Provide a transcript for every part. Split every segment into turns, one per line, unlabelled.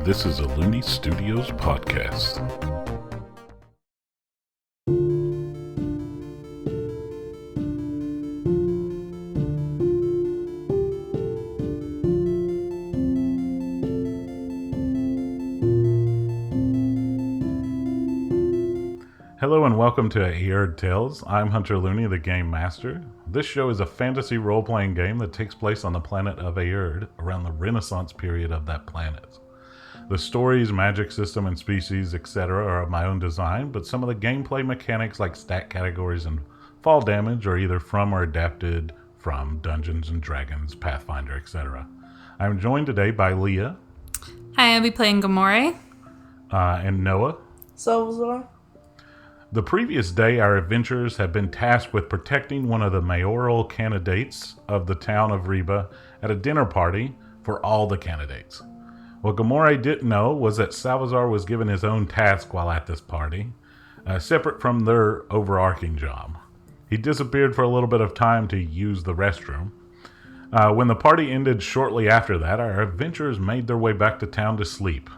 This is a Looney Studios podcast. Hello and welcome to Aerde Tales. I'm Hunter Looney, the Game Master. This show is a fantasy role-playing game that takes place on the planet of Aerde around the Renaissance period of that planet. The stories, magic system, and species, etc. are of my own design, but some of the gameplay mechanics like stat categories and fall damage are either from or adapted from Dungeons & Dragons, Pathfinder, etc. I'm joined today by Leah.
Hi, I'll be playing Gamoree.
And Noah.
Salvazar.
The previous day, our adventurers had been tasked with protecting one of the mayoral candidates of the town of Reba at a dinner party for all the candidates. What Gamoree didn't know was that Salvazar was given his own task while at this party, separate from their overarching job. He disappeared for a little bit of time to use the restroom. When the party ended shortly after that, our adventurers made their way back to town to sleep.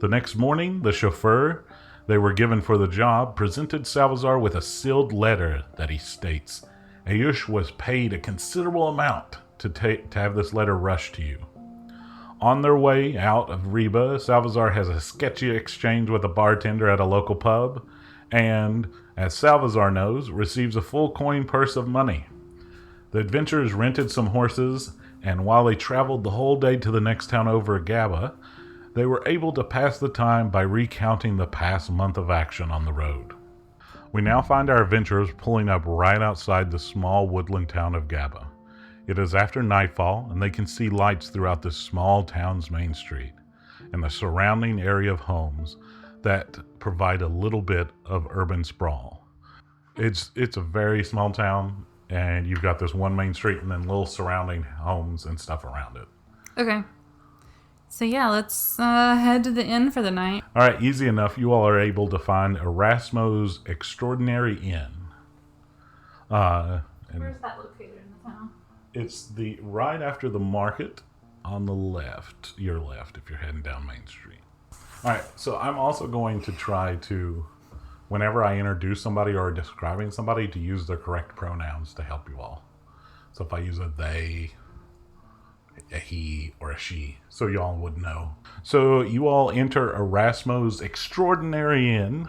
The next morning, the chauffeur they were given for the job presented Salvazar with a sealed letter that he states Ayush was paid a considerable amount to have this letter rushed to you. On their way out of Reba, Salvazar has a sketchy exchange with a bartender at a local pub and, as Salvazar knows, receives a full coin purse of money. The adventurers rented some horses, and while they traveled the whole day to the next town over, Gabah, they were able to pass the time by recounting the past month of action on the road. We now find our adventurers pulling up right outside the small woodland town of Gabah. It is after nightfall, and they can see lights throughout this small town's main street and the surrounding area of homes that provide a little bit of urban sprawl. It's a very small town, and you've got this one main street and then little surrounding homes and stuff around it.
Okay. So yeah, let's head to the inn for the night.
All right, easy enough. You all are able to find Erasmo's Extraordinary Inn.
Where's that located in the town?
It's right after the market on the left. Your left if you're heading down Main Street. All right, so I'm also going to try to, whenever I introduce somebody or describing somebody, to use the correct pronouns to help you all. So if I use a they, a he, or a she, so y'all would know. So you all enter Erasmo's Extraordinary Inn,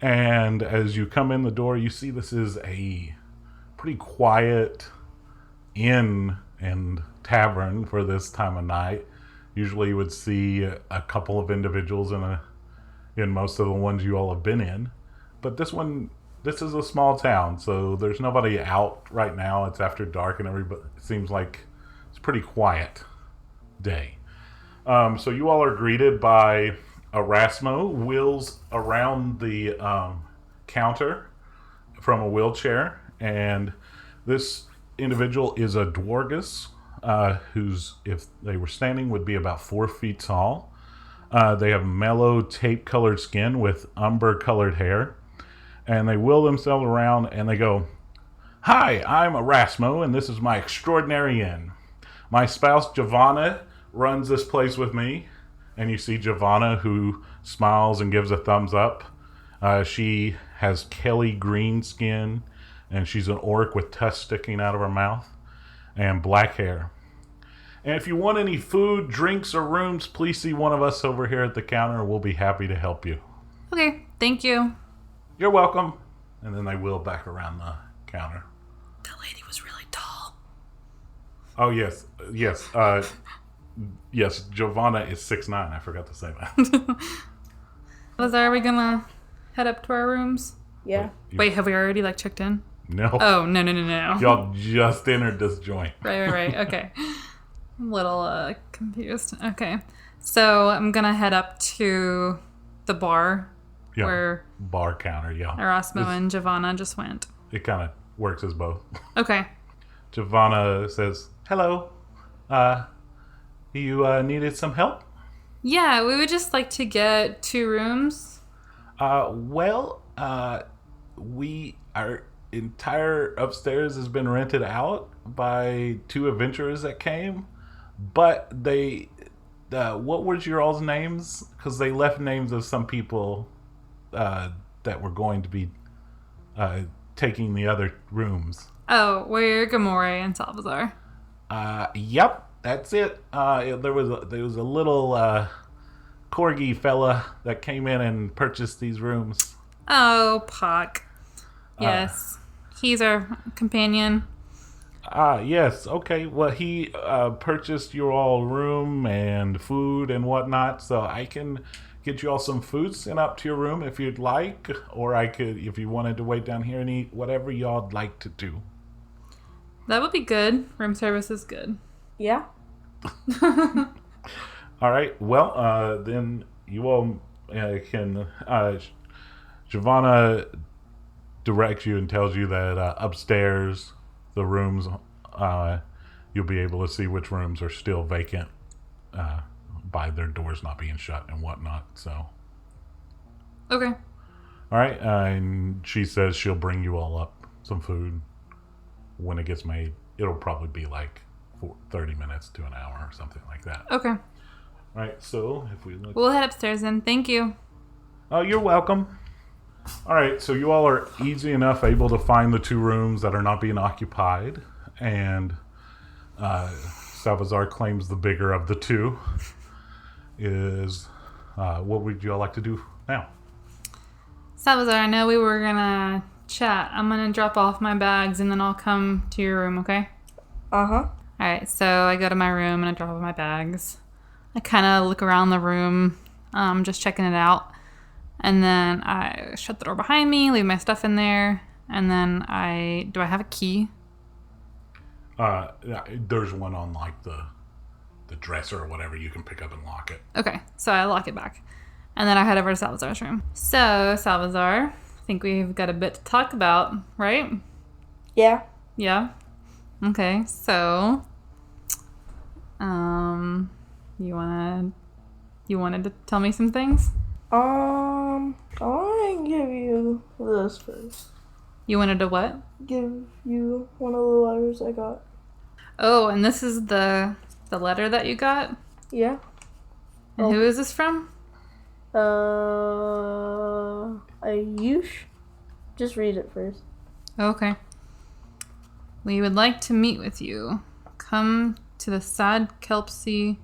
and as you come in the door, you see this is a pretty quiet inn and tavern for this time of night. Usually you would see a couple of individuals in most of the ones you all have been in, but this is a small town, so there's nobody out right now. It's after dark and everybody, it seems like it's a pretty quiet day. So you all are greeted by Erasmo, wheels around the counter from a wheelchair, and this individual is a dwargus, who's, if they were standing, would be about 4 feet tall. They have mellow tape-colored skin with umber-colored hair, and they wheel themselves around and they go, "Hi, I'm Erasmo, and this is my Extraordinary Inn. My spouse, Giovanna, runs this place with me." And you see Giovanna, who smiles and gives a thumbs up. She has Kelly green skin, and she's an orc with tusks sticking out of her mouth, and black hair. And if you want any food, drinks, or rooms, please see one of us over here at the counter. We'll be happy to help you.
Okay, thank you.
You're welcome. And then they wheel back around the counter.
That lady was really tall.
Oh, yes. Yes, Giovanna is 6'9". I forgot to say that.
Are we gonna head up to our rooms?
Yeah.
Wait, have we already checked in?
No.
Oh, no.
Y'all just entered this joint.
Right. Okay. I'm a little confused. Okay. So I'm gonna head up to the bar where
bar counter, yeah.
Erasmo and Giovanna just went.
It kind of works as both.
Okay.
Giovanna says, "Hello. You needed some help?"
Yeah, we would just like to get 2 rooms.
Our entire upstairs has been rented out by 2 adventurers that came, but they what was your all's names? Because they left names of some people that were going to be taking the other rooms.
Oh, we're Gamoree and Salvazar.
Yep, that's it. There was a little corgi fella that came in and purchased these rooms.
Oh, Puck. Yes. He's our companion.
Yes. Okay. Well, he purchased your all room and food and whatnot, so I can get you all some food sent up to your room if you'd like, or I could, if you wanted to wait down here and eat, whatever y'all'd like to do.
That would be good. Room service is good.
Yeah.
All right. Well, then you all can. Giovanna directs you and tells you that upstairs, the rooms, you'll be able to see which rooms are still vacant by their doors not being shut and whatnot. So.
Okay.
All right. And she says she'll bring you all up some food when it gets made. It'll probably be like 30 minutes to an hour or something like that.
Okay.
All right. So if we look.
We'll head upstairs then. Thank you.
Oh, you're welcome. All right, so you all are easy enough able to find the two rooms that are not being occupied, and Salvazar claims the bigger of the two. Is what would you all like to do now?
Salvazar, I know we were gonna chat. I'm gonna drop off my bags and then I'll come to your room, okay?
Uh-huh.
Alright, so I go to my room and I drop off my bags. I kind of look around the room, just checking it out. And then I shut the door behind me, leave my stuff in there, and then do I have a key?
There's one on like the dresser or whatever. You can pick up and lock it.
Okay, so I lock it back. And then I head over to Salvazar's room. So, Salvazar, I think we've got a bit to talk about, right?
Yeah.
Yeah? Okay, so, you wanted to tell me some things?
I want to give you this first.
You wanted to what?
Give you one of the letters I got.
Oh, and this is the letter that you got?
Yeah.
And who is this from?
Ayush. Just read it first.
Okay. We would like to meet with you. Come to the Sad Kelpie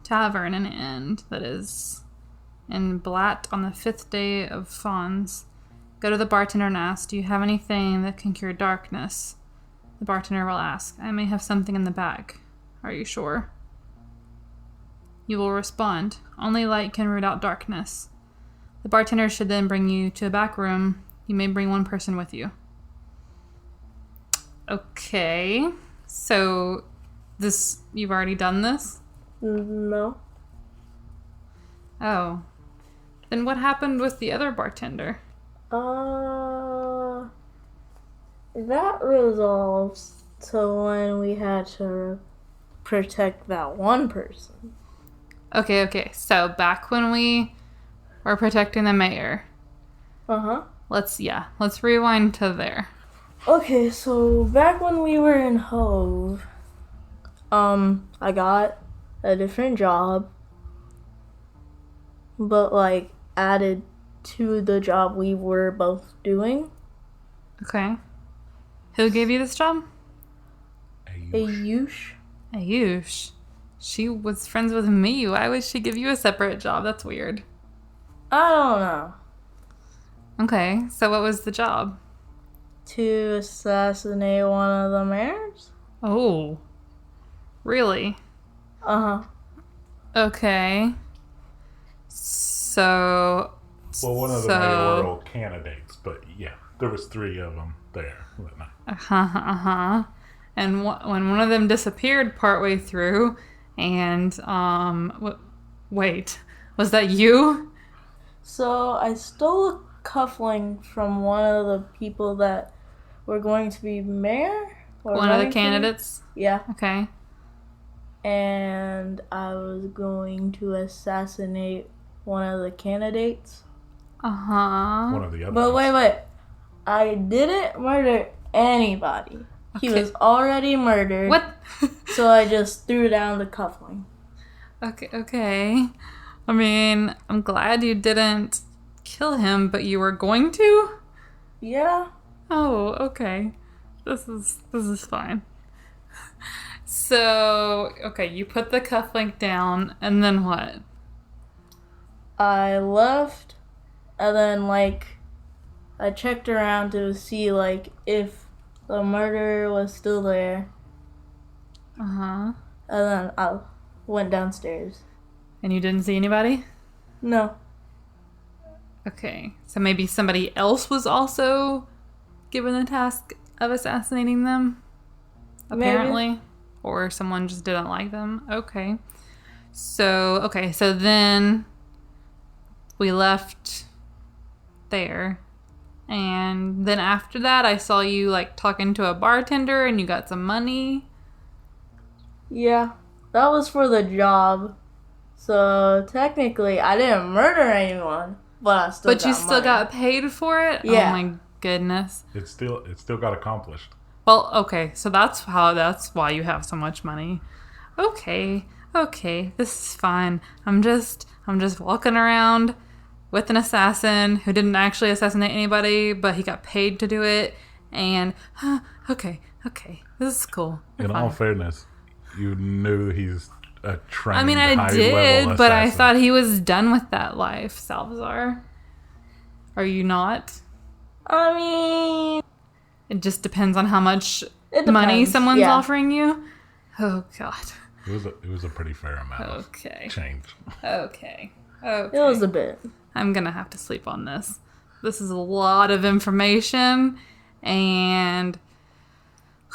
Tavern and Inn that is in Blatt on the 5th day of Fawns. Go to the bartender and ask, do you have anything that can cure darkness? The bartender will ask, I may have something in the bag. Are you sure? You will respond, only light can root out darkness. The bartender should then bring you to a back room. You may bring one person with you. Okay. So, you've already done this?
No.
Oh. Then what happened with the other bartender?
That resolves to when we had to protect that one person.
Okay. So back when we were protecting the mayor.
Uh-huh.
Let's rewind to there.
Okay, so back when we were in Hove, I got a different job, but like added to the job we were both doing.
Okay. Who gave you this job?
Ayush.
Ayush. She was friends with me. Why would she give you a separate job? That's weird.
I don't know.
Okay, so what was the job?
To assassinate one of the mayors?
Oh. Really?
Uh-huh.
Okay. So...
Well, one of the mayoral candidates, but yeah, there was 3 of them there.
And when one of them disappeared partway through, and wait, was that you?
So I stole a cuffling from one of the people that were going to be mayor.
One of the candidates?
Yeah.
Okay.
And I was going to assassinate one of the candidates.
One
of the other.
But wait. I didn't murder anybody. He was already murdered.
What?
So I just threw down the cuffling.
Okay. I mean, I'm glad you didn't kill him, but you were going to?
Yeah.
Oh, okay. This is fine. So, okay, you put the cufflink down, and then what?
I left, and then, I checked around to see, if the murderer was still there.
Uh-huh.
And then I went downstairs.
And you didn't see anybody?
No.
Okay. So maybe somebody else was also given the task of assassinating them? Apparently.
Maybe.
Or someone just didn't like them. Okay. So then we left there. And then after that, I saw you, talking to a bartender and you got some money.
Yeah. That was for the job. So, technically, I didn't murder anyone, but I still got
But you still
money.
got paid for it?
Yeah.
Oh my goodness.
It still got accomplished.
Well, okay, so that's why you have so much money. Okay, this is fine. I'm just walking around with an assassin who didn't actually assassinate anybody, but he got paid to do it. And okay, this is cool.
In all fairness, you knew he's a trained.
I mean, I did, but I thought he was done with that life, Salvazar. Are you not?
I mean,
It just depends on how much
it
money
depends,
someone's
yeah.
offering you. Oh God.
It was a pretty fair amount
Okay.
of change.
Okay.
It was a bit.
I'm gonna have to sleep on this. This is a lot of information, and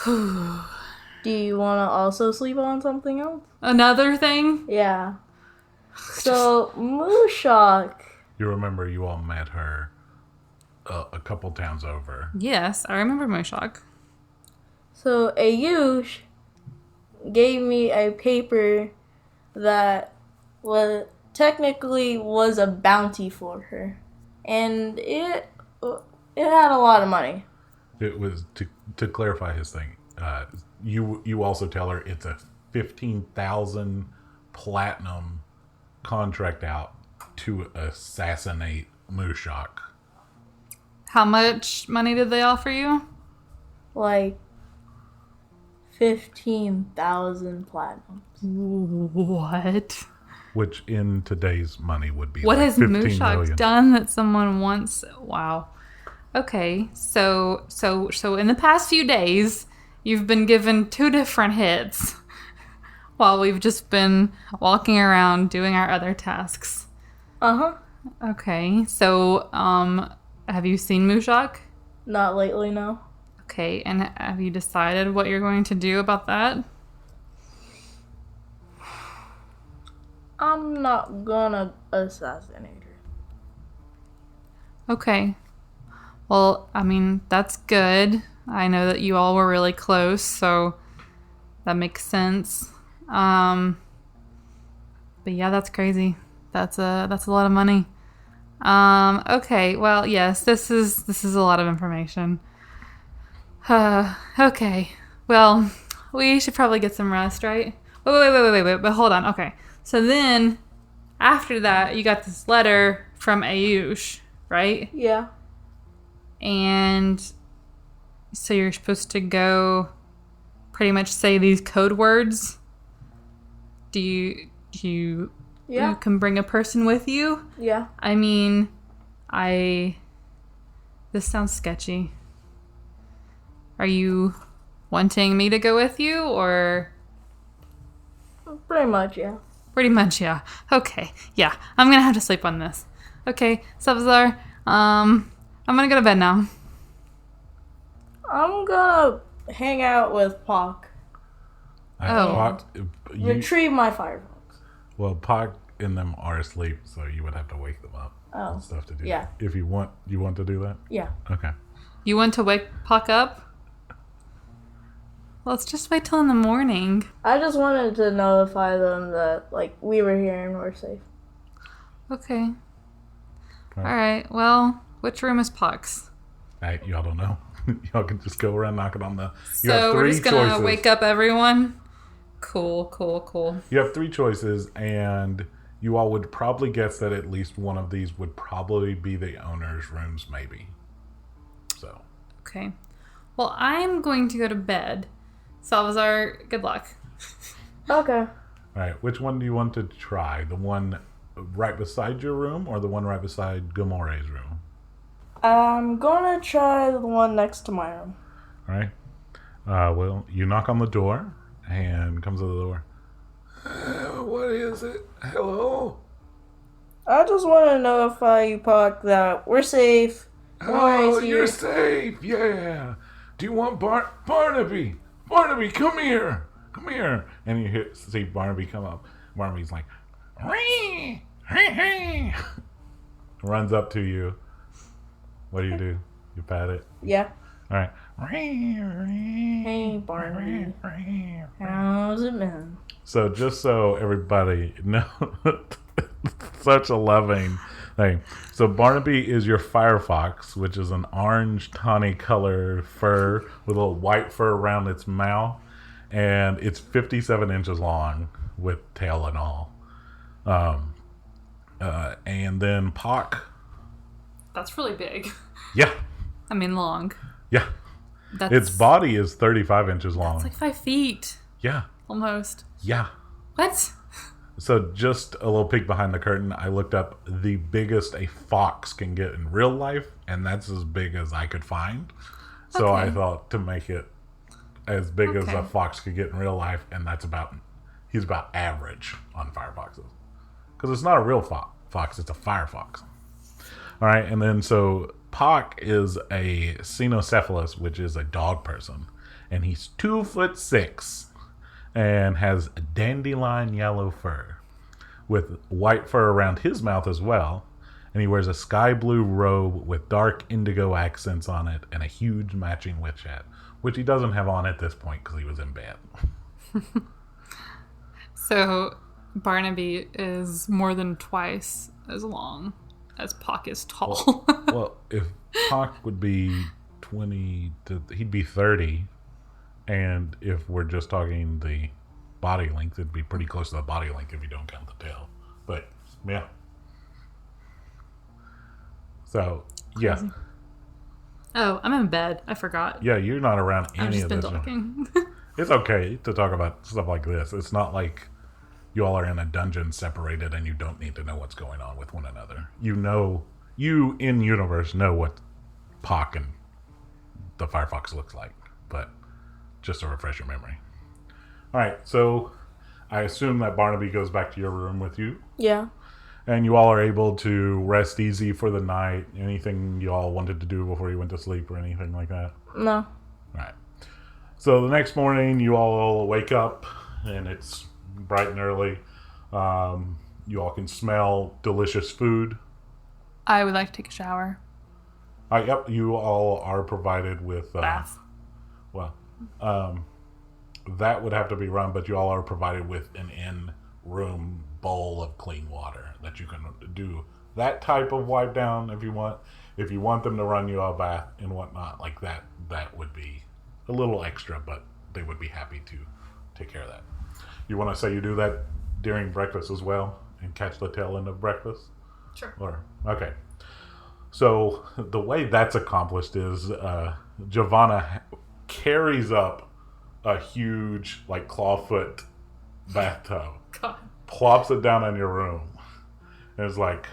Do you want to also sleep on something else?
another thing.
Yeah. So, Mooshok.
You remember you all met her a couple towns over.
Yes, I remember Moshok.
So, Ayush gave me a paper that technically was a bounty for her. And it had a lot of money.
It was to clarify his thing. You also tell her it's a 15,000 platinum contract out to assassinate Mooshok.
How much money did they offer you?
15,000 platinums.
What?
Which in today's money would be
What
like
has
15
Mooshok
million.
done that someone wants? Wow. Okay, so in the past few days, you've been given 2 different hits while we've just been walking around doing our other tasks.
Uh-huh.
Okay, so have you seen Mooshok?
Not lately, no.
Okay, and have you decided what you're going to do about that?
I'm not gonna assassinate her.
Okay. Well, I mean, that's good. I know that you all were really close, so that makes sense. But yeah, that's crazy. That's a lot of money. Okay. Well, yes, this is a lot of information. Okay. Well, we should probably get some rest, right? Wait. But hold on. Okay. So then, after that, you got this letter from Ayush, right?
Yeah.
And so you're supposed to go pretty much say these code words. Do you
Yeah.
you can bring a person with you?
Yeah.
I mean, this sounds sketchy. Are you wanting me to go with you, or?
Pretty much, yeah.
Pretty much, yeah. Okay, yeah. I'm gonna have to sleep on this. Okay, Salvazar, I'm gonna go to bed now.
I'm gonna hang out with Pac. Retrieve my firefox.
Well, Pac and them are asleep, so you would have to wake them up
Oh.
and stuff to do.
Yeah.
If you want to do that.
Yeah.
Okay.
You want to wake Puck up? Let's just wait till in the morning.
I just wanted to notify them that, we were here and we're safe.
Okay.
Right.
Alright, well, which room is Puck's?
Y'all don't know. Y'all can just go around knocking on the. You
So
have
we're
3
just gonna
choices.
wake up everyone Cool.
You have 3 choices, and you all would probably guess that at least one of these would probably be the owner's rooms, maybe. So.
Okay. Well, I'm going to go to bed. Salvazar, good luck.
Okay.
All right. Which one do you want to try? The one right beside your room, or the one right beside Gamore's room?
I'm gonna try the one next to my room.
All right. Well, you knock on the door, and comes to the door. What is it? Hello?
I just want to notify you, Puck, that we're safe.
Oh, you're safe. Yeah. Do you want Barnaby? Barnaby, come here. Come here. And you see Barnaby come up. Barnaby's like, "Ree, hey." Runs up to you. What do? You pat it?
Yeah.
All right.
Hey, Barnaby. How's it been?
So just so everybody knows, such a loving thing. So Barnaby is your firefox, which is an orange tawny colored fur with a little white fur around its mouth, and it's 57 inches long with tail and all. And then Pock.
That's really big.
Yeah.
I mean, long.
Yeah. Its body is 35 inches long.
It's like 5 feet.
Yeah.
Almost.
Yeah.
What?
So just a little peek behind the curtain, I looked up the biggest a fox can get in real life, and that's as big as I could find. So
Okay.
I thought to make it as big as
Okay.
a fox could get in real life, and he's about average on firefoxes. Because it's not a real fox, it's a firefox. All right, and then so Pock is a cynocephalus, which is a dog person, and he's 2'6" and has a dandelion yellow fur with white fur around his mouth as well, and he wears a sky blue robe with dark indigo accents on it and a huge matching witch hat, which he doesn't have on at this point because he was in bed.
So Barnaby is more than twice as long as Pock is tall.
Well, if Pock would be 20, he'd be 30, and if we're just talking the body length, it'd be pretty close to the body length if you don't count the tail. But yeah. So yeah.
Crazy. Oh, I'm in bed. I forgot.
Yeah, you're not around
I've
any
just
of
been
this.
talking.
It's okay to talk about stuff like this. It's not like you all are in a dungeon separated and you don't need to know what's going on with one another. You in universe know what Pock and the Firefox looks like, but just to refresh your memory. All right, so I assume that Barnaby goes back to your room with you,
Yeah.
and you all are able to rest easy for the night. Anything you all wanted to do before you went to sleep or anything like that?
No.
All right. So the next morning, you all wake up, and it's bright and early. You all can smell delicious food.
I would like to take a shower.
Yep, you all are provided with...
Bath.
Well, that would have to be run, but you all are provided with an in-room bowl of clean water that you can do that type of wipe down if you want. If you want them to run you a bath and whatnot like that, that would be a little extra, but they would be happy to take care of that. You want to say you do that during breakfast as well and catch the tail end of breakfast?
Sure.
Okay. So the way that's accomplished is Giovanna carries up a huge, like, clawfoot bathtub,
God.
plops it down in your room, and is like,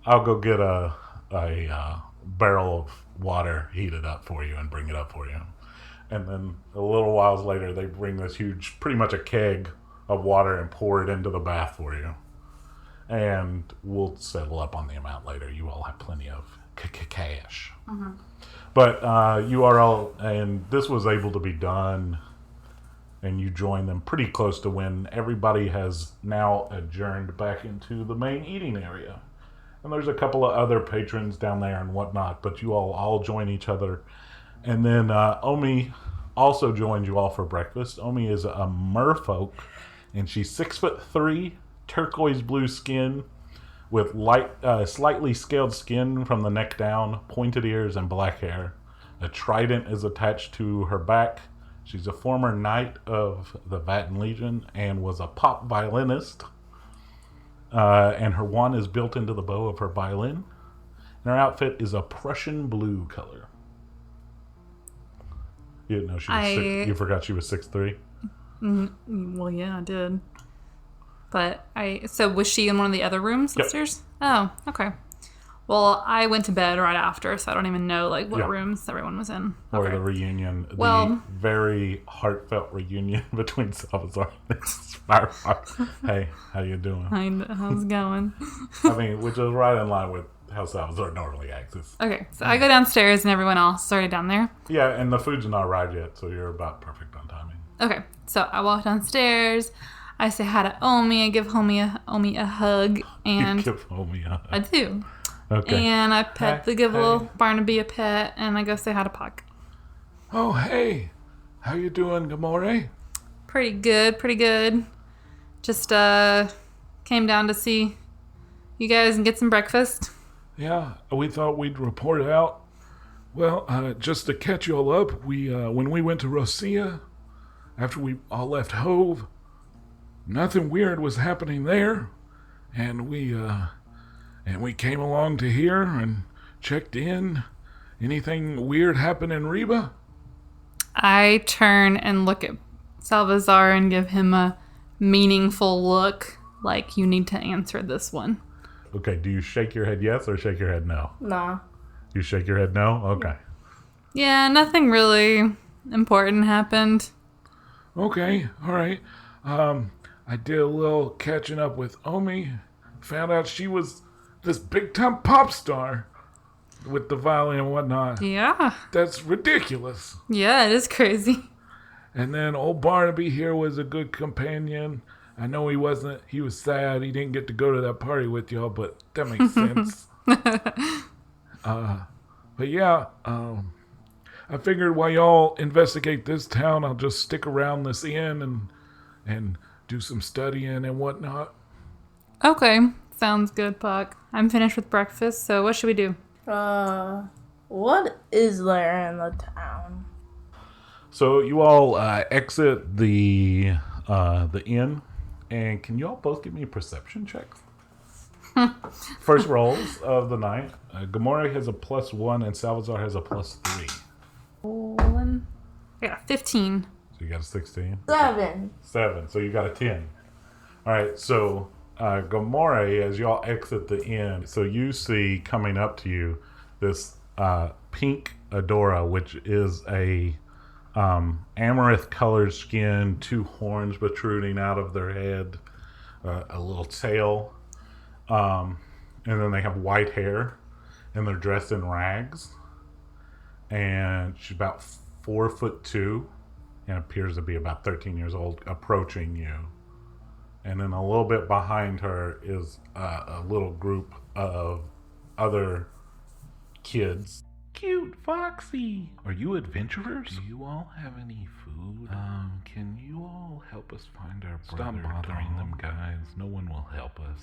I'll go get a barrel of water heated up for you and bring it up for you. And then a little whiles later, they bring this huge, pretty much a keg of water and pour it into the bath for you. And we'll settle up on the amount later. You all have plenty of cash. Mm-hmm. But you are all, and this was able to be done, and you join them pretty close to when everybody has now adjourned back into the main eating area. And there's a couple of other patrons down there and whatnot, but you all join each other. And then Omi also joins you all for breakfast. Omi is a merfolk, and she's 6'3", turquoise blue skin with light, slightly scaled skin from the neck down, pointed ears, and black hair. A trident is attached to her back. She's a former knight of the Vatten Legion and was a pop violinist. And her wand is built into the bow of her violin. And her outfit is a Prussian blue color. You didn't know she was you forgot she was 6'3"?
Well, yeah, I did. But so was she in one of the other rooms upstairs? Yep. Oh, okay. Well, I went to bed right after, so I don't even know what rooms everyone was in.
Or the reunion, the very heartfelt reunion between Salvazar and Firefox. Hey, how you doing?
How's it going?
I mean, which is right in line with how Salvazar normally acts.
Okay, so I go downstairs and everyone else is already down there.
Yeah, and the food's not arrived yet, so you're about perfect on timing.
Okay, so I walk downstairs. I say hi to Omi. I give Omi a hug. And
you give Omi a hug.
I do.
Okay.
And I give little Barnaby a pet, and I go say hi to Puck.
Oh, hey. How you doing, Gamoree?
Pretty good. Just came down to see you guys and get some breakfast.
Yeah, we thought we'd report out. Well, just to catch you all up, we when we went to Rosia, after we all left Hove, nothing weird was happening there, and we came along to here and checked in. Anything weird happen in Reba?
I turn and look at Salvazar and give him a meaningful look, like you need to answer this one.
Okay, do you shake your head yes or shake your head no?
Nah.
You shake your head no? Okay.
Yeah, nothing really important happened.
Okay, all right. I did a little catching up with Omi. Found out she was this big-time pop star with the violin and whatnot.
Yeah.
That's ridiculous.
Yeah, it is crazy.
And then old Barnaby here was a good companion. I know he was sad he didn't get to go to that party with y'all, but that makes sense. But yeah, I figured while y'all investigate this town, I'll just stick around this inn and do some studying and whatnot.
Okay, sounds good, Puck. I'm finished with breakfast, so what should we do?
What is there in the town?
So you all exit the inn, and can you all both give me perception checks? First rolls of the night. Gamoree has a +1 and Salvazar has a +3.
I got a 15.
So you got a 16?
7.
So you got a 10. All right, so Gamoree, as y'all exit the inn, so you see coming up to you this pink Adora, which is a amaranth-colored skin, 2 horns protruding out of their head, a little tail, and then they have white hair, and they're dressed in rags. And she's about 4'2", and appears to be about 13 years old, approaching you. And then a little bit behind her is a little group of other kids. Cute Foxy! Are you adventurers? Do you all have any food? Can you all help us find our brother? Stop bothering them, guys. No one will help us.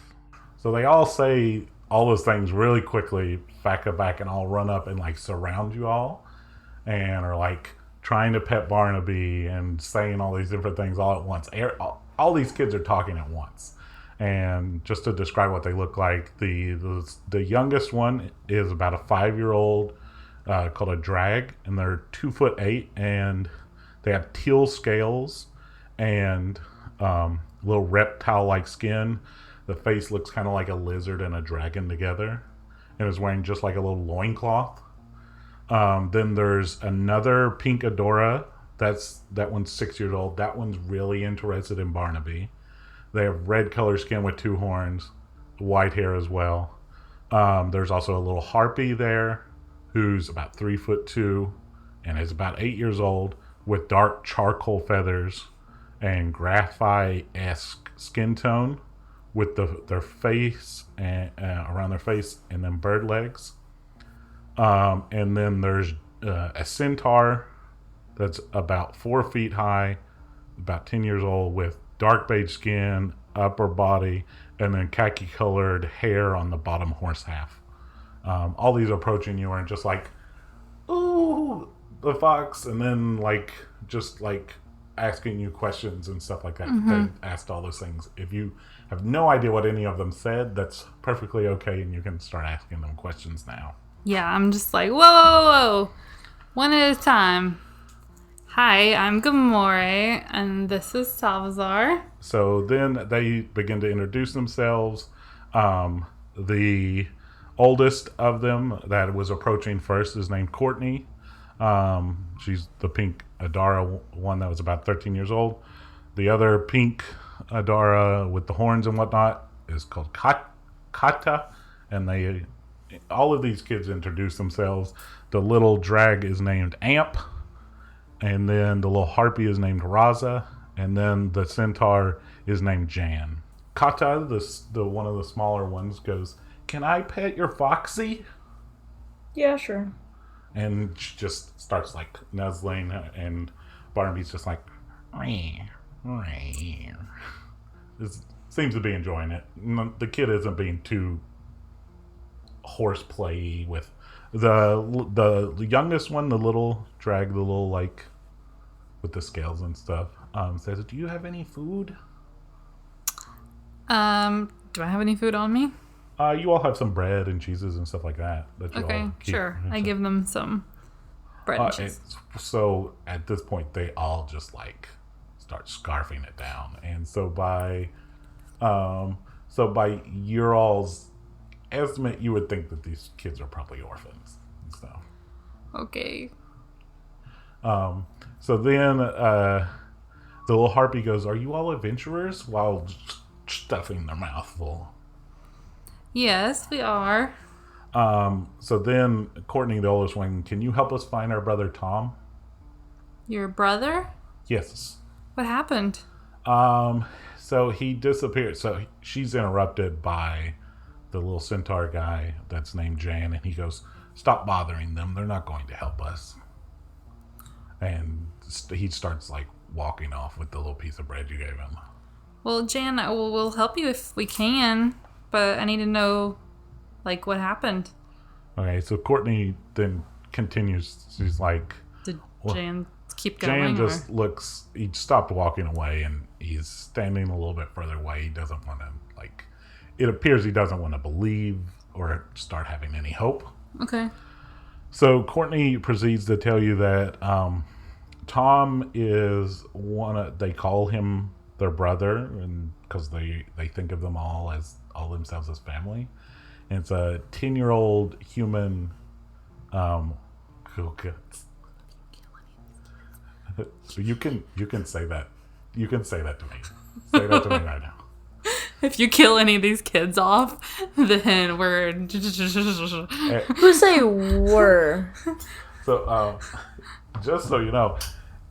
So they all say all those things really quickly, back to back, and all run up and like surround you all, and are like trying to pet Barnaby and saying all these different things all at once. All these kids are talking at once. And just to describe what they look like, the youngest one is about a 5-year-old called a drag, and they're 2'8", and they have teal scales and little reptile-like skin. The face looks kind of like a lizard and a dragon together, and is wearing just like a little loincloth. Then there's another pink Adora. That one's 6 years old. That one's really interested in Barnaby. They have red color skin with 2 horns, white hair as well. There's also a little harpy there, who's about 3'2" and is about 8 years old, with dark charcoal feathers and graphite-esque skin tone, with their face and around their face, and then bird legs. And then there's a centaur that's about 4 feet high, about 10 years old, with dark beige skin, upper body, and then khaki colored hair on the bottom horse half. All these approaching you are just like, ooh, the fox, and then just asking you questions and stuff like that. They asked all those things. If you have no idea what any of them said, that's perfectly okay, and you can start asking them questions now.
Yeah, I'm just like, whoa. One at a time. Hi, I'm Gamoree, and this is Salvazar.
So then they begin to introduce themselves. The oldest of them that was approaching first is named Courtney. She's the pink Adara one that was about 13 years old. The other pink Adara with the horns and whatnot is called Kata. And all of these kids introduce themselves. The little drag is named Amp. And then the little harpy is named Raza. And then the centaur is named Jan. Kata, the one of the smaller ones, goes, "Can I pet your foxy?"
Yeah, sure.
And she just starts nuzzling, and Barnaby's just like, seems to be enjoying it. The kid isn't being too horseplay with the youngest one, the little drag, the little with the scales and stuff. Says, "Do you have any food?"
Do I have any food on me?
You all have some bread and cheeses and stuff like that you
Okay,
all keep.
sure. I give them some bread and cheese.
So at this point, they all just start scarfing it down, and so by your all's estimate, you would think that these kids are probably orphans. So
Okay.
so then the little harpy goes, "Are you all adventurers?" while stuffing their mouth full.
Yes, we are.
So then Courtney, the oldest one, "Can you help us find our brother Tom?"
Your brother?
Yes.
What happened?
So he disappeared. So she's interrupted by the little centaur guy that's named Jan, and he goes, "Stop bothering them. They're not going to help us." And he starts walking off with the little piece of bread you gave him.
Well, Jan, we'll help you if we can, but I need to know, what happened.
Okay, so Courtney then continues. She's like,
Did Jan keep going?
Jan just looks, he stopped walking away, and he's standing a little bit further away. He doesn't want to, it appears he doesn't want to believe or start having any hope.
Okay.
So Courtney proceeds to tell you that Tom is they call him their brother, and because they think of them all themselves as family. And it's a 10-year-old human So you can say that. You can say that to me. Say that to me right now.
If you kill any of these kids off, then we're...
Who say were?
So, just so you know,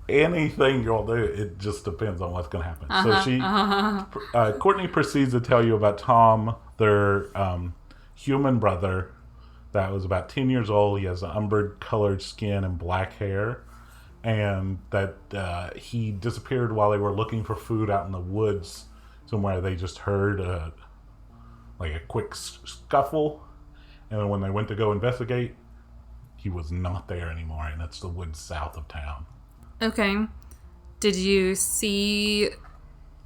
anything you'll do, it just depends on what's going to happen. So Courtney proceeds to tell you about Tom, their human brother, that was about 10 years old. He has an umber-colored skin and black hair, and that he disappeared while they were looking for food out in the woods somewhere. They just heard a quick scuffle, and then when they went to go investigate, he was not there anymore, and it's the woods south of town.
Okay. Did you see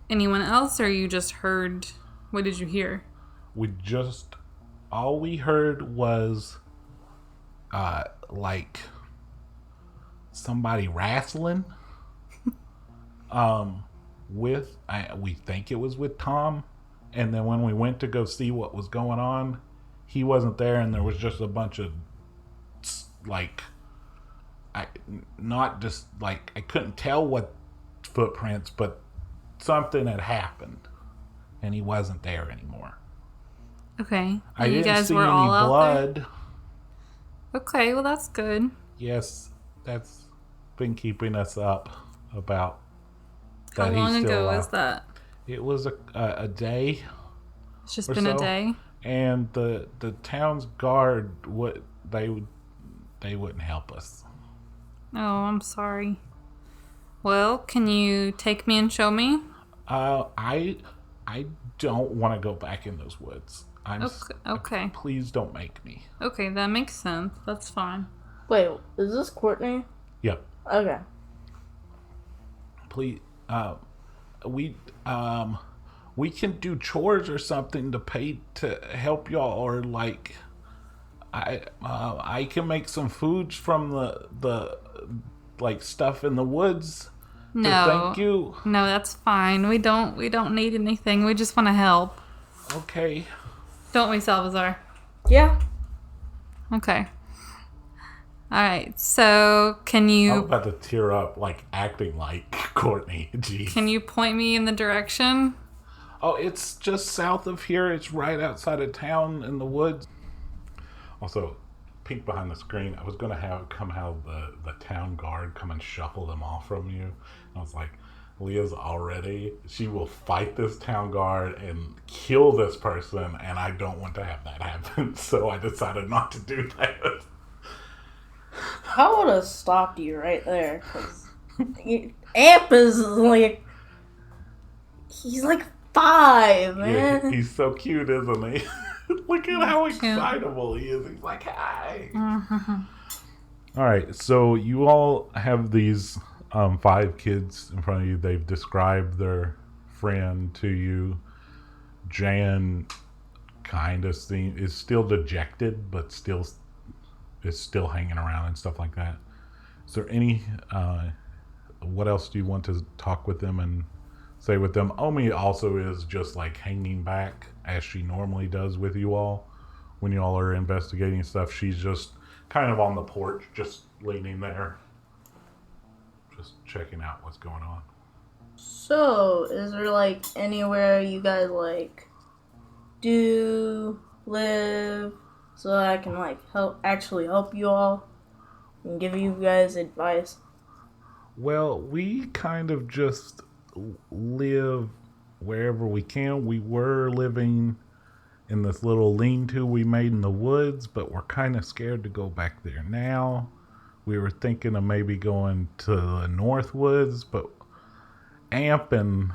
anyone else, or you just heard... What did you hear?
All we heard was somebody wrestling we think it was with Tom, and then when we went to go see what was going on, he wasn't there, and there was just a bunch of I couldn't tell what footprints, but something had happened, and he wasn't there anymore.
Okay.
I
you
didn't
guys
see
were
any
all out
blood.
there? Okay, well that's good.
Yes, that's been keeping us up about
How
that
long
he's still
ago
alive.
was that?
It was a day.
It's just
or
been a
so.
day?
And the town's guard they wouldn't help us.
Oh, I'm sorry. Well, can you take me and show me?
I don't want to go back in those woods.
Okay.
Please don't make me.
Okay, that makes sense. That's fine.
Wait, is this Courtney?
Yep.
Okay.
Please, we we can do chores or something to pay to help y'all, or like I can make some foods from the like stuff in the woods.
No.
To thank you.
No, that's fine. We don't need anything. We just want to help.
Okay.
Don't we, Salvazar?
Yeah.
Okay. All right. So, can
I'm
you
about to tear up, like acting like Courtney. Jeez.
can you point me in the direction?
Oh, it's just south of here. It's right outside of town in the woods. Also, peek behind the screen. I was going to have the town guard come and shuffle them off from you. I was like, Leah's already. She will fight this town guard and kill this person, and I don't want to have that happen. So I decided not to do that.
I would have stopped you right there. Cause Amp is like, he's like 5, man.
Yeah, he's so cute, isn't he? Look at how
Cute.
excitable he is. He's like, hi. All right, so you all have these 5 kids in front of you. They've described their friend to you. Jan kind of is still dejected, but is still hanging around and stuff like that. Is there any, what else do you want to talk with them and say with them? Omi also is just like hanging back as she normally does with you all. When you all are investigating stuff, she's just kind of on the porch, just leaning there, just checking out what's going on.
So, is there like anywhere you guys like do live so I can like help you all and give you guys advice?
Well, we kind of just live wherever we can. We were living in this little lean-to we made in the woods, but we're kind of scared to go back there now. We were thinking of maybe going to the North Woods, but Amp and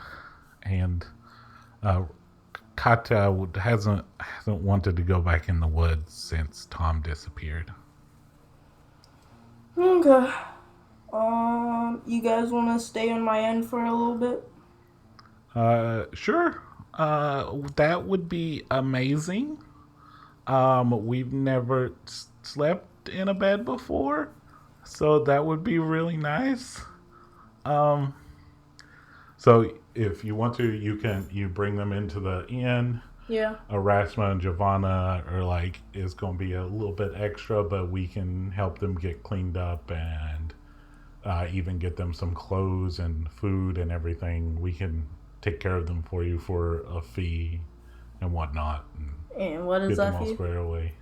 Kata hasn't wanted to go back in the woods since Tom disappeared.
Okay. You guys want to stay on my end for a little bit?
Sure. That would be amazing. We've never slept in a bed before, so that would be really nice. So if you want to, you bring them into the inn.
Yeah.
Erasma and Giovanna are like, is going to be a little bit extra, but we can help them get cleaned up and even get them some clothes and food and everything. We can take care of them for you for a fee and whatnot.
And what is
get
that
them all
fee?
squared away.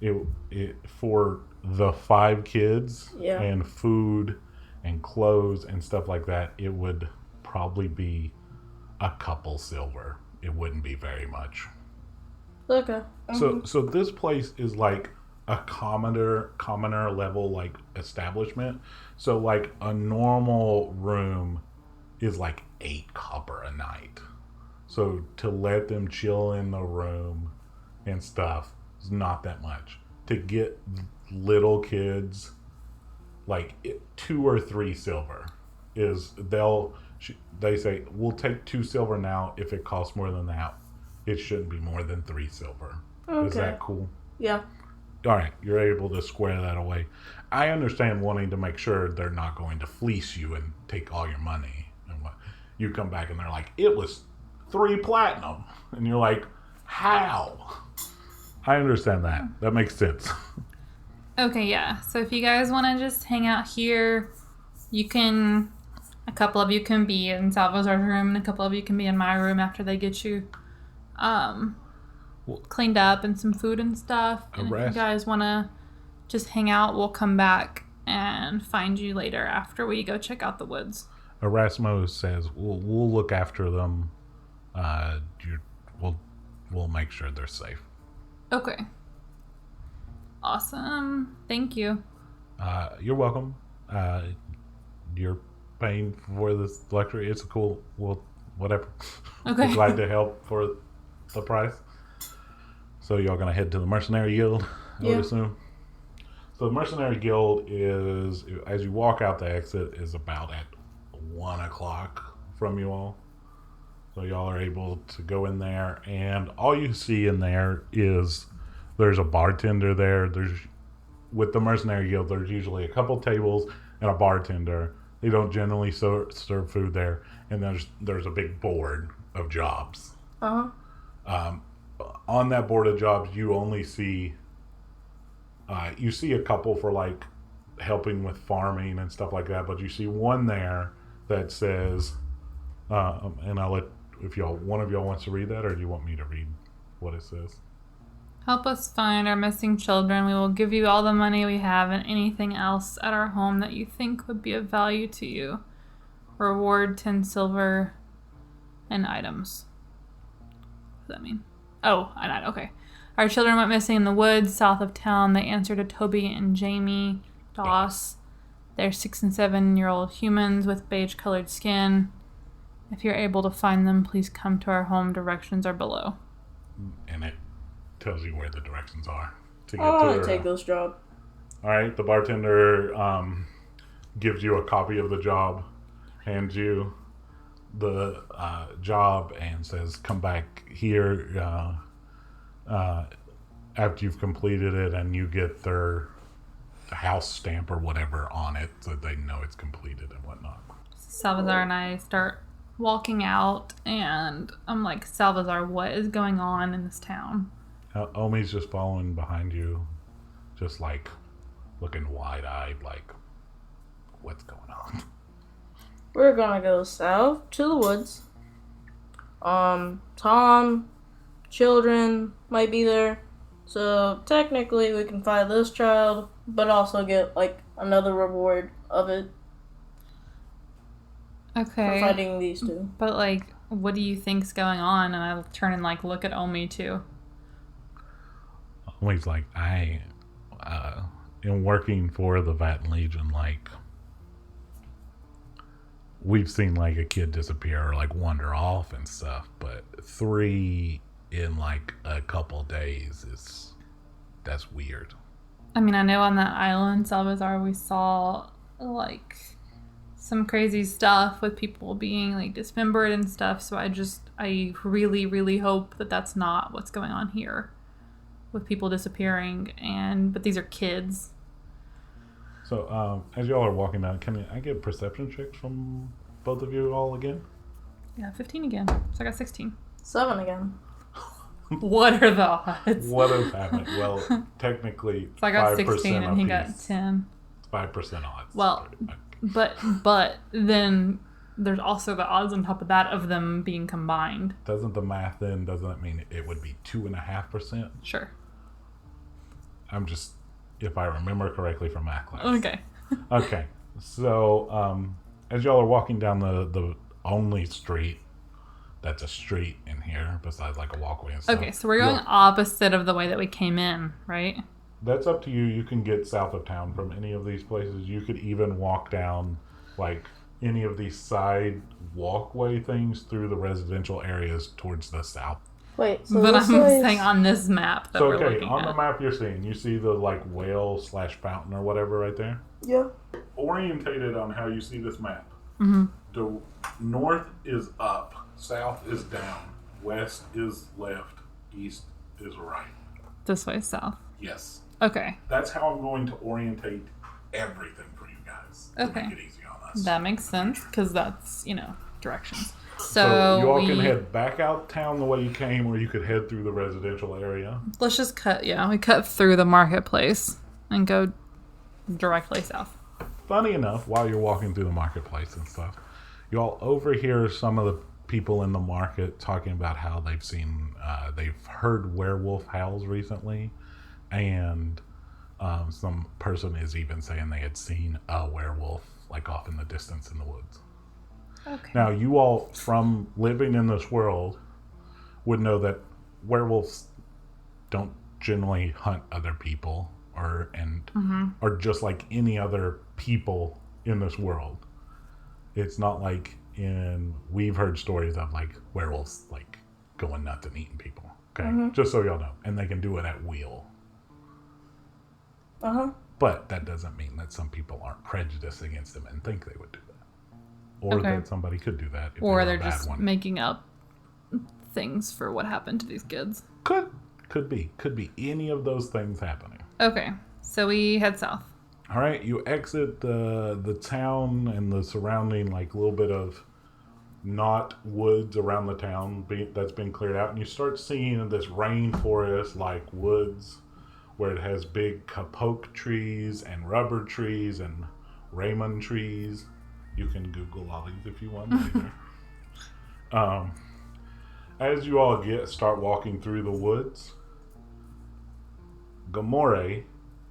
It for the 5 kids
Yeah.
and food and clothes and stuff like that, it would probably be a couple silver. It wouldn't be very much.
Okay.
So this place is like a commoner level like establishment. So like a normal room is like 8 copper a night. So to let them chill in the room and stuff is not that much. To get little kids like 2 or 3 silver is they say we'll take 2 silver now. If it costs more than that, it shouldn't be more than 3 silver.
Okay.
Is that cool?
Yeah.
All right, you're able to square that away. I understand wanting to make sure they're not going to fleece you and take all your money. And what you come back and they're like, it was 3 platinum, and you're like, how? I understand that. That makes sense.
Okay, yeah. So if you guys want to just hang out here, a couple of you can be in Salvazar's room and a couple of you can be in my room after they get you cleaned up and some food and stuff. And if you guys want to just hang out, we'll come back and find you later after we go check out the woods.
Erasmo says, we'll look after them. We'll make sure they're safe.
Okay. Awesome. Thank you.
You're welcome. You're paying for this luxury. It's cool. Well, whatever.
Okay.
We're glad to help for the price. So y'all gonna head to the mercenary guild, I would assume. So the Mercenary Guild is, as you walk out the exit, is about at 1 o'clock from you all. So y'all are able to go in there, and all you see in there is there's a bartender there. With the Mercenary Guild, there's usually a couple tables and a bartender. They don't generally serve food there, and there's a big board of jobs. On that board of jobs, you only see you see a couple for like helping with farming and stuff like that, but you see one there that says, and I'll let if one of y'all wants to read that, or do you want me to read what it says?
Help us find our missing children. We will give you all the money we have and anything else at our home that you think would be of value to you. Reward 10 silver and items. What does that mean? Oh, okay. Our children went missing in the woods south of town. They answered to Toby and Jamie Doss. They're 6 and 7-year-old humans with beige-colored skin. If you're able to find them, please come to our home. Directions are below.
And it tells you where the directions are to get
I want
to
to take this job.
All right, the bartender gives you a copy of the job, hands you the job, and says, "Come back here after you've completed it, and you get their house stamp or whatever on it, so they know it's completed and whatnot."
Salvazar and I start walking out, and I'm like, Salvazar, what is going on in this town?
Omi's just following behind you, just like looking wide-eyed, like, what's going on?
We're gonna go south to the woods. Tom, children might be there. So technically we can find this child, but also get like another reward of it
Okay.
for fighting these two.
But like, what do you think's going on? And I turn and like look at Omi too.
Omi's like, I am working for the Vatten Legion, like, we've seen like a kid disappear or like wander off and stuff, but 3 in like a couple days that's weird.
I mean, I know on that island, Salvazar, we saw like some crazy stuff with people being like dismembered and stuff. So I really, really hope that that's not what's going on here with people disappearing. But these are kids.
So as y'all are walking down, can I get perception checks from both of you all again?
Yeah, 15 again. So I got 16.
7 again.
What are the odds?
What is happening? Well, technically,
So I got
5%
16 and he got
apiece.
10.
5% odds.
Well, but then there's also the odds on top of that of them being combined.
Doesn't that mean it would be 2.5%?
Sure.
I'm just, if I remember correctly from math class.
Okay.
Okay. So, as y'all are walking down the only street that's a street in here, besides like a walkway and stuff.
Okay, so we're going opposite of the way that we came in, right?
That's up to you. You can get south of town from any of these places. You could even walk down like any of these side walkway things through the residential areas towards the south.
Wait, so
But
this
I'm
way is-
saying on this map that
So,
we're
okay,
looking
on
at.
the map you're seeing, you see the like whale/fountain or whatever right there?
Yeah.
Orientated on how you see this map.
Mm-hmm.
The north is up, south is down, west is left, east is right.
This way south.
Yes.
Okay,
That's how I'm going to orientate everything for you guys. To
Okay.
make it easy on us.
that makes sense because that's, directions.
So
So
you all
we,
can head back out town the way you came, or you could head through the residential area.
let's just we cut through the marketplace and go directly south.
Funny enough, while you're walking through the marketplace and stuff, you all overhear some of the people in the market talking about how they've heard werewolf howls recently, and some person is even saying they had seen a werewolf like off in the distance in the woods.
Okay.
Now, you all, from living in this world, would know that werewolves don't generally hunt other people, or just like any other people in this world. It's not like we've heard stories of like werewolves like going nuts and eating people. Okay, just so y'all know, and they can do it at will. But that doesn't mean that some people aren't prejudiced against him and think they would do that. Or
Okay.
that somebody could do that if
Or
they were
they're
a bad
just
one.
making up things for what happened to these kids.
Could be any of those things happening.
Okay, so we head south.
All right, you exit the town and the surrounding, like, little bit of not woods around the town that's been cleared out, and you start seeing this rainforest like woods where it has big kapok trees and rubber trees and Raymond trees. You can Google all these if you want later. As you all start walking through the woods, Gamoree,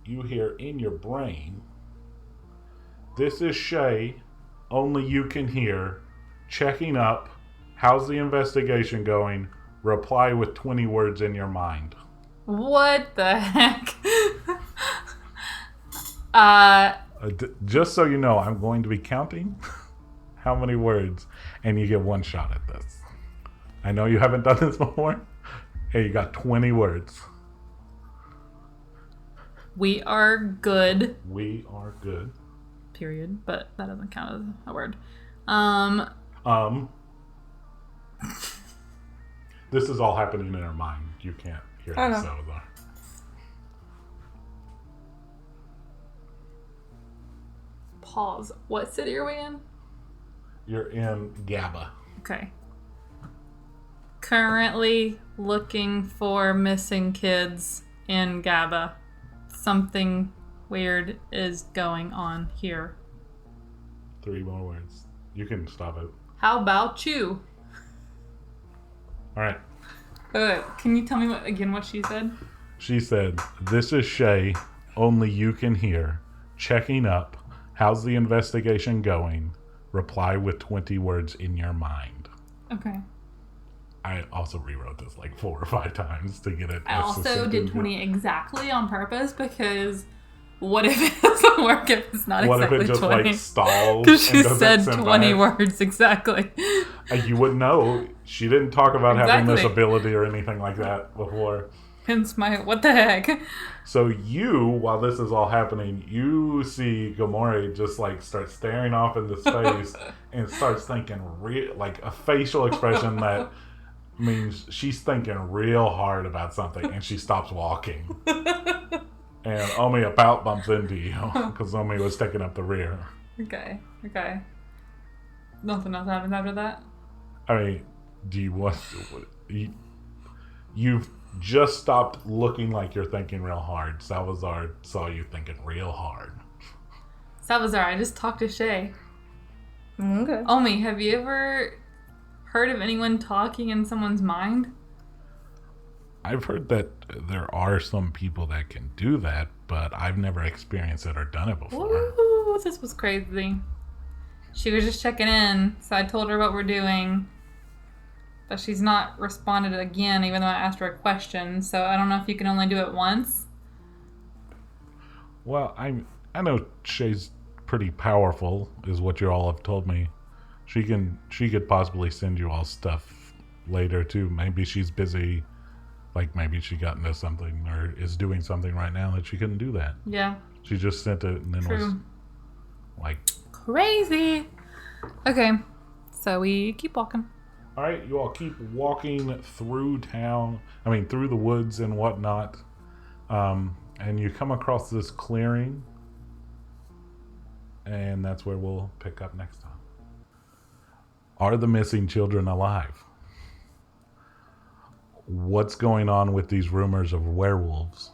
you hear in your brain, "This is Shay, only you can hear, checking up, how's the investigation going, reply with 20 words in your mind."
What the heck?
Just so you know, I'm going to be counting how many words, and you get one shot at this. I know you haven't done this before. Hey, you got 20 words.
We are good.
We are good.
Period. But that doesn't count as a word.
This is all happening in her mind. You can't hear
I
this,
know.
Salvazar.
Pause. What city are we in?
You're in Gabah.
Okay. Currently looking for missing kids in Gabah. Something weird is going on here.
3 more words. You can stop it.
How about you?
All right.
Can you tell me what she said?
She said, "This is Shay, only you can hear, checking up, how's the investigation going, reply with 20 words in your mind."
Okay.
I also rewrote this like 4 or 5 times to get it.
I
as
also
succinct
did
as
20 exactly on purpose because what if it doesn't work if it's not
What
exactly
if it just
20?
like stalls?
Because she
and doesn't
said
send
20
back?
words exactly.
You wouldn't know. She didn't talk about having this
Exactly.
ability or anything like that before.
Hence my, what the heck?
So you, while this is all happening, you see Gamoree just like start staring off into space and starts thinking like a facial expression that means she's thinking real hard about something, and she stops walking. And Omi about bumps into you because Omi was taking up the rear.
Okay. Nothing else happens after that?
I mean, do you want you've just stopped looking like you're thinking real hard. Salvazar saw you thinking real hard.
Salvazar, I just talked to Shay.
Okay.
Omi, have you ever heard of anyone talking in someone's mind?
I've heard that there are some people that can do that, but I've never experienced it or done it before.
Woo, this was crazy. She was just checking in, so I told her what we're doing. But she's not responded again, even though I asked her a question. So I don't know if you can only do it once.
Well, I know Shay's pretty powerful, is what you all have told me. She could possibly send you all stuff later too. Maybe she's busy, like maybe she got into something or is doing something right now that she couldn't do that.
Yeah.
She just sent it and then was
True.
like,
Crazy. Okay. So we keep walking.
all right, you all keep walking through town. I mean, through the woods and whatnot. And you come across this clearing. And that's where we'll pick up next time. Are the missing children alive? What's going on with these rumors of werewolves?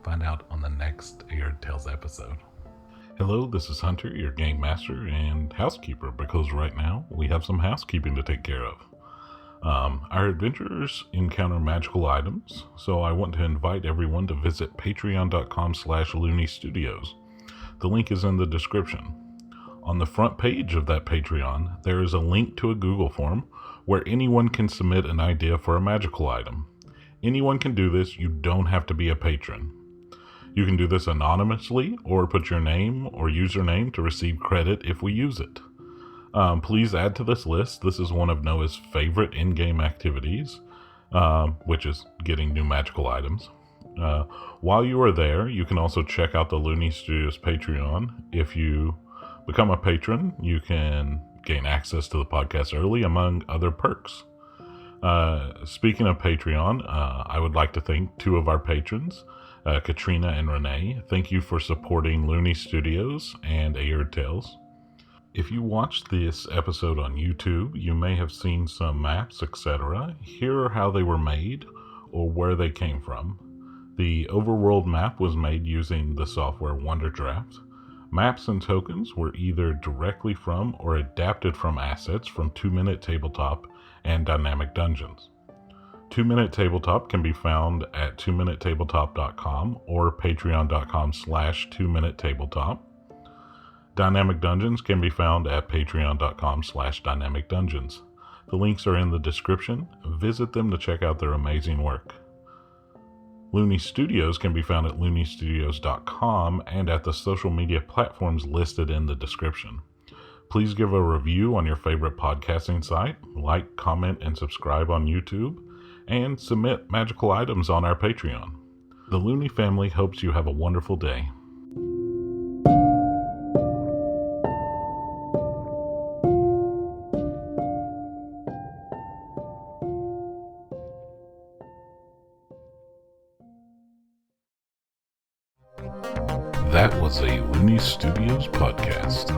Find out on the next Aerde Tales episode. Hello, this is Hunter, your game master and housekeeper, because right now we have some housekeeping to take care of. Our adventurers encounter magical items, so I want to invite everyone to visit patreon.com/Looney Studios. The link is in the description. On the front page of that Patreon, there is a link to a Google form where anyone can submit an idea for a magical item. Anyone can do this, you don't have to be a patron. You can do this anonymously or put your name or username to receive credit if we use it. Please add to this list. This is one of Noah's favorite in-game activities, which is getting new magical items. While you are there, you can also check out the Looney Studios Patreon. If you become a patron, you can gain access to the podcast early, among other perks. Speaking of Patreon, I would like to thank two of our patrons, Katrina and Renee. Thank you for supporting Looney Studios and Aerde Tales. If you watched this episode on YouTube, you may have seen some maps, etc. Here are how they were made or where they came from. The overworld map was made using the software WonderDraft. Maps and tokens were either directly from or adapted from assets from 2 Minute Tabletop and Dynamic Dungeons. 2 Minute Tabletop can be found at 2minutetabletop.com or patreon.com/2minutetabletop. Dynamic Dungeons can be found at patreon.com/dynamicdungeons. The links are in the description. Visit them to check out their amazing work. Looney Studios can be found at looneystudios.com and at the social media platforms listed in the description. Please give a review on your favorite podcasting site, like, comment, and subscribe on YouTube, and submit magical items on our Patreon. The Looney family hopes you have a wonderful day. That was a Looney Studios podcast.